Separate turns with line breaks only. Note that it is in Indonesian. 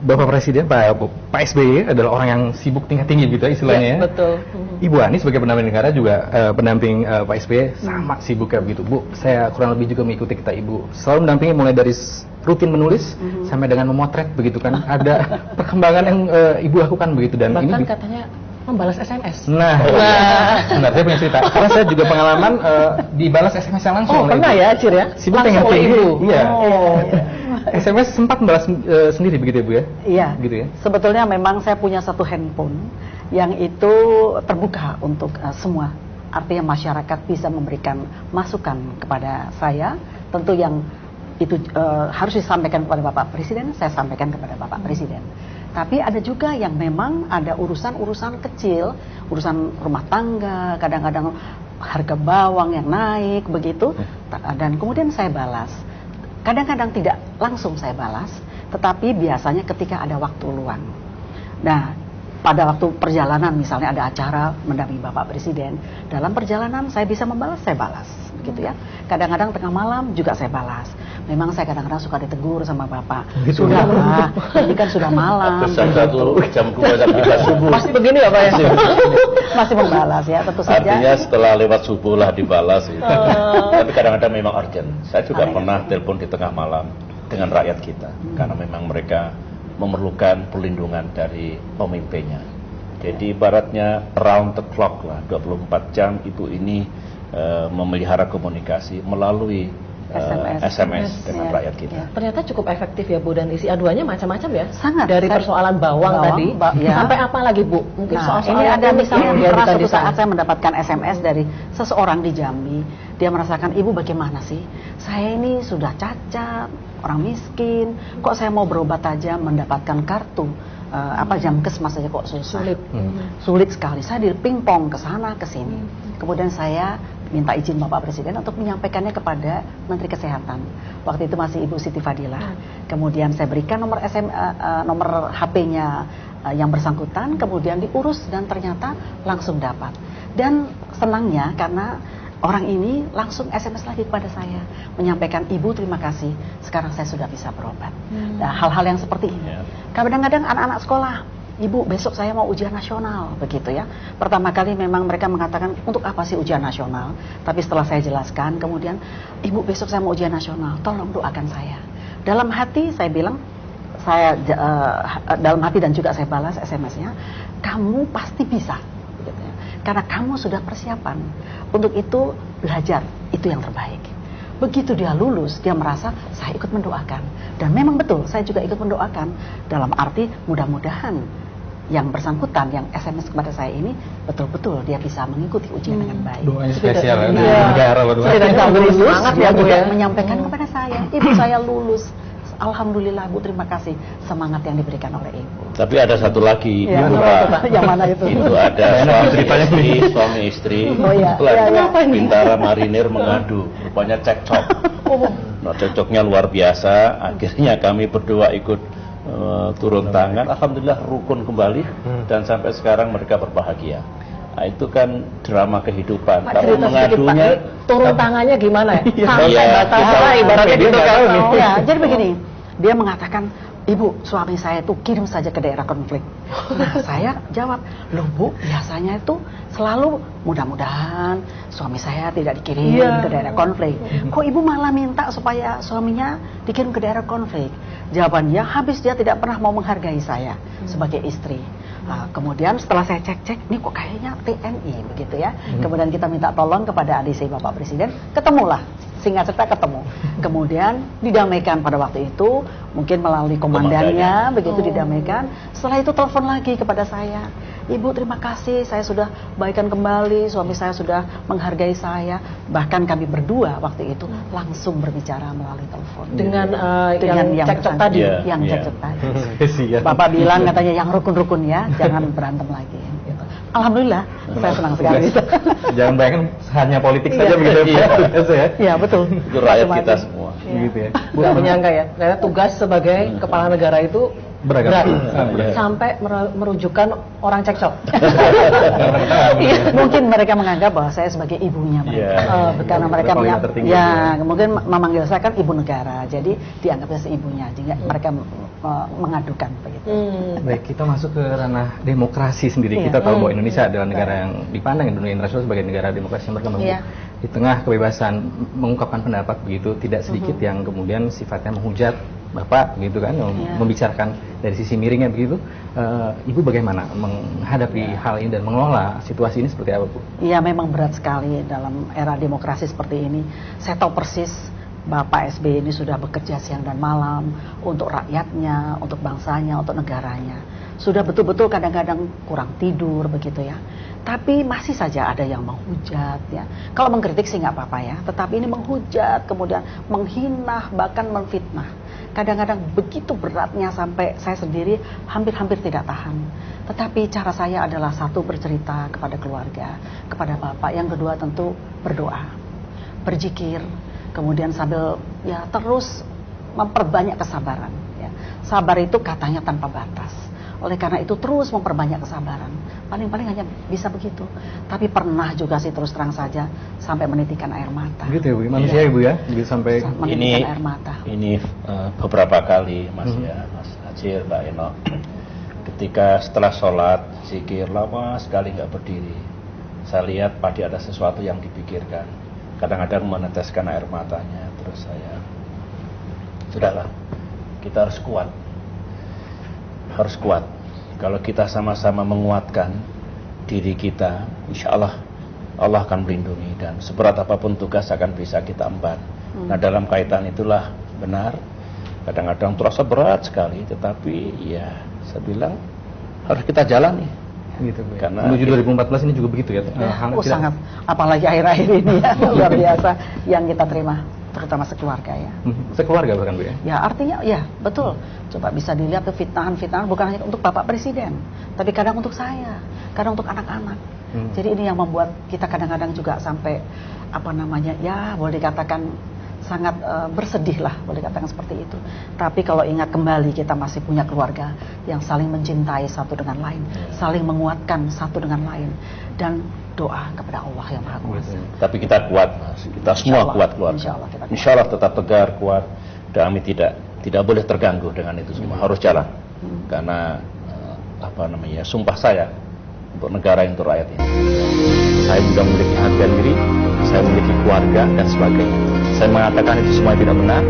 Bapak Presiden, Pak SBY adalah orang yang sibuk tingkat tinggi gitu istilahnya.
Ya, betul.
Ibu Ani sebagai pendamping negara juga pendamping Pak SBY sama sibuknya begitu. Bu, saya kurang lebih juga mengikuti kita Ibu. Selalu mendampingi mulai dari rutin menulis sampai dengan memotret begitu kan. Ada perkembangan yang Ibu lakukan begitu dan
bahkan
ini
katanya membalas SMS.
Nah, sebenarnya saya punya cerita. Karena saya juga pengalaman dibalas SMS yang langsung.
Oh, pernah ya, Cir ya?
Sibuk
langsung oleh
tinggi.
Ibu.
Iya.
Oh.
SMS sempat membalas sendiri begitu ya Bu ya?
Iya.
Gitu ya.
Sebetulnya memang saya punya satu handphone yang itu terbuka untuk semua. Artinya masyarakat bisa memberikan masukan kepada saya. Tentu yang itu harus disampaikan kepada Bapak Presiden, saya sampaikan kepada Bapak Presiden. Tapi ada juga yang memang ada urusan-urusan kecil, urusan rumah tangga, kadang-kadang harga bawang yang naik begitu, dan kemudian saya balas. Kadang-kadang tidak langsung saya balas, tetapi biasanya ketika ada waktu luang. Nah, pada waktu perjalanan misalnya ada acara mendampingi Bapak Presiden, dalam perjalanan saya bisa membalas, saya balas, begitu ya. Kadang-kadang tengah malam juga saya balas. Memang saya kadang-kadang suka ditegur sama Bapak. Sudah lah, ini kan sudah malam.
Jam 1, jam 2, jam 3 subuh.
Masih begini ya Pak ya?
Masih membalas ya, tentu saja.
Artinya setelah lewat subuh lah dibalas gitu. Tapi kadang-kadang memang urgent. Saya juga pernah telepon di tengah malam dengan rakyat kita. Karena memang mereka memerlukan perlindungan dari pemimpinnya. Jadi ibaratnya round the clock lah, 24 jam Ibu ini memelihara komunikasi melalui SMS dengan rakyat kita.
Ternyata cukup efektif ya Bu, dan isi aduannya macam-macam ya.
Sangat.
Dari persoalan bawang tadi sampai apa lagi Bu? Mungkin soal-soal
ini ada misalnya pernah suatu
di
saat saya mendapatkan SMS dari seseorang di Jambi. Dia merasakan, Ibu bagaimana sih? Saya ini sudah cacat, orang miskin. Kok saya mau berobat aja mendapatkan kartu Jamkes saja kok susah. Sulit sekali. Saya dipingpong ke sana ke sini. Kemudian saya minta izin Bapak Presiden untuk menyampaikannya kepada Menteri Kesehatan. Waktu itu masih Ibu Siti Fadilah. Kemudian saya berikan nomor HP-nya yang bersangkutan, kemudian diurus dan ternyata langsung dapat. Dan senangnya karena orang ini langsung SMS lagi kepada saya menyampaikan, Ibu terima kasih, sekarang saya sudah bisa berobat. Nah, hal-hal yang seperti ini. Kadang-kadang anak-anak sekolah, Ibu besok saya mau ujian nasional, begitu ya. Pertama kali memang mereka mengatakan, untuk apa sih ujian nasional? Tapi setelah saya jelaskan, kemudian, Ibu besok saya mau ujian nasional, tolong doakan saya. Dalam hati saya bilang, dalam hati dan juga saya balas SMS-nya, kamu pasti bisa, begitu ya. Karena kamu sudah persiapan. Untuk itu belajar, itu yang terbaik. Begitu dia lulus, dia merasa saya ikut mendoakan. Dan memang betul, saya juga ikut mendoakan. Dalam arti mudah-mudahan yang bersangkutan, yang SMS kepada saya ini, betul-betul dia bisa mengikuti ujian dengan baik.
Doanya spesial ya, negara loh.
Tidak lulus,
semangat
dia
ya Bu
juga
ya.
menyampaikan kepada saya, Ibu saya lulus. Alhamdulillah Bu, terima kasih semangat yang diberikan oleh Ibu.
Tapi ada satu lagi,
Ya, yang mana itu?
Itu ada suami istri.
Oh iya.
Bintara marinir mengadu, rupanya cekcok. Nah, cekcoknya luar biasa. Akhirnya kami berdua ikut turun tangan. Alhamdulillah rukun kembali dan sampai sekarang mereka berbahagia. Nah, itu kan drama kehidupan. Kalau mengadunya
turun tangannya gimana ya?
Sampai
batas ibaratnya gitu kan.
Ya, jadi begini, dia mengatakan, Ibu, suami saya itu kirim saja ke daerah konflik. Nah, saya jawab, loh Bu, biasanya itu selalu mudah-mudahan suami saya tidak dikirim ke daerah konflik. Kok Ibu malah minta supaya suaminya dikirim ke daerah konflik? Jawabannya, habis dia tidak pernah mau menghargai saya sebagai istri. Nah, kemudian setelah saya cek-cek, ini kok kayaknya TNI begitu ya. Kemudian kita minta tolong kepada ADC Bapak Presiden, ketemulah. Singkat cerita ketemu. Kemudian didamaikan pada waktu itu, mungkin melalui komandannya, begitu didamaikan. Setelah itu telepon lagi kepada saya, Ibu terima kasih, saya sudah baikan kembali, suami saya sudah menghargai saya. Bahkan kami berdua waktu itu langsung berbicara melalui telepon.
Dengan yang cekcok tadi.
Yang cekcok tadi.
Siap.
Bapak bilang katanya yang rukun-rukun ya, jangan berantem lagi. Gitu. Alhamdulillah, saya senang sekali.
Jangan bayangkan hanya politik saja begitu ya.
Iya betul.
itu rakyat kita semua.
Gitu ya.
Nggak menyangka ya, ternyata tugas sebagai kepala negara itu
Beragam.
Sampai merujukkan orang cekcok.
Iya, mungkin mereka menganggap bahwa saya sebagai ibunya mereka. Karena mereka mungkin memanggil saya kan ibu negara, jadi dianggapnya seibunya, jadi mereka mengadukan begitu.
Baik, kita masuk ke ranah demokrasi sendiri. Kita tahu bahwa Indonesia adalah negara yang dipandang di dunia internasional sebagai negara demokrasi yang berkembang. Di tengah kebebasan mengungkapkan pendapat begitu, tidak sedikit yang kemudian sifatnya menghujat Bapak begitu kan, membicarakan dari sisi miringnya begitu. Ibu bagaimana menghadapi hal ini dan mengelola situasi ini seperti apa, Bu?
Iya, memang berat sekali dalam era demokrasi seperti ini. Saya tahu persis Bapak SBY ini sudah bekerja siang dan malam untuk rakyatnya, untuk bangsanya, untuk negaranya. Sudah betul-betul kadang-kadang kurang tidur begitu ya. Tapi masih saja ada yang menghujat ya. Kalau mengkritik sih nggak apa-apa ya, tetapi ini menghujat, kemudian menghina, bahkan menfitnah. Kadang-kadang begitu beratnya sampai saya sendiri hampir-hampir tidak tahan. Tetapi cara saya adalah satu, bercerita kepada keluarga, kepada Bapak. Yang kedua tentu berdoa, berzikir, kemudian sambil ya terus memperbanyak kesabaran. Ya. Sabar itu katanya tanpa batas. Oleh karena itu terus memperbanyak kesabaran. Paling-paling hanya bisa begitu. Tapi pernah juga sih terus terang saja sampai menitikan air mata.
Gitu ya, Bu. Manusia ya, Bu ya, gitu sampai
menitikan air mata.
Ini beberapa kali Mas ya, Mas Acir, Mbak Eno. Ketika setelah sholat, zikir lama sekali nggak berdiri. Saya lihat pasti ada sesuatu yang dipikirkan. Kadang-kadang meneteskan air matanya. Terus saya, sudahlah, kita harus kuat. Harus kuat. Kalau kita sama-sama menguatkan diri kita, insya Allah Allah akan melindungi, dan seberat apapun tugas akan bisa kita emban. Nah, dalam kaitan itulah benar, kadang-kadang terasa berat sekali, tetapi ya saya bilang harus kita jalani.
Gitu, Bu.
Karena
menuju 2014 ini juga begitu ya.
Sangat, apalagi akhir-akhir ini ya, luar biasa yang kita terima, terutama sekeluarga ya.
Sekeluarga bahkan, Bu ya.
Ya, artinya ya betul. Coba bisa dilihat ke fitnahan-fitnahan bukan hanya untuk Bapak Presiden, tapi kadang untuk saya, kadang untuk anak-anak. Jadi ini yang membuat kita kadang-kadang juga sampai apa namanya, ya boleh dikatakan sangat bersedih lah, boleh dikatakan seperti itu. Tapi kalau ingat kembali kita masih punya keluarga yang saling mencintai satu dengan lain, saling menguatkan satu dengan lain, dan doa kepada Allah yang Maha Kuasa.
Tapi kita kuat, Mas. Kita semua kuat keluarga. Insya Allah tetap tegar, kuat. Dan kami tidak boleh terganggu dengan itu semua. Harus jalan. Karena sumpah saya untuk negara, untuk rakyat ini. Saya sudah memiliki harga diri, saya memiliki keluarga dan sebagainya. Saya mengatakan itu semua tidak benar.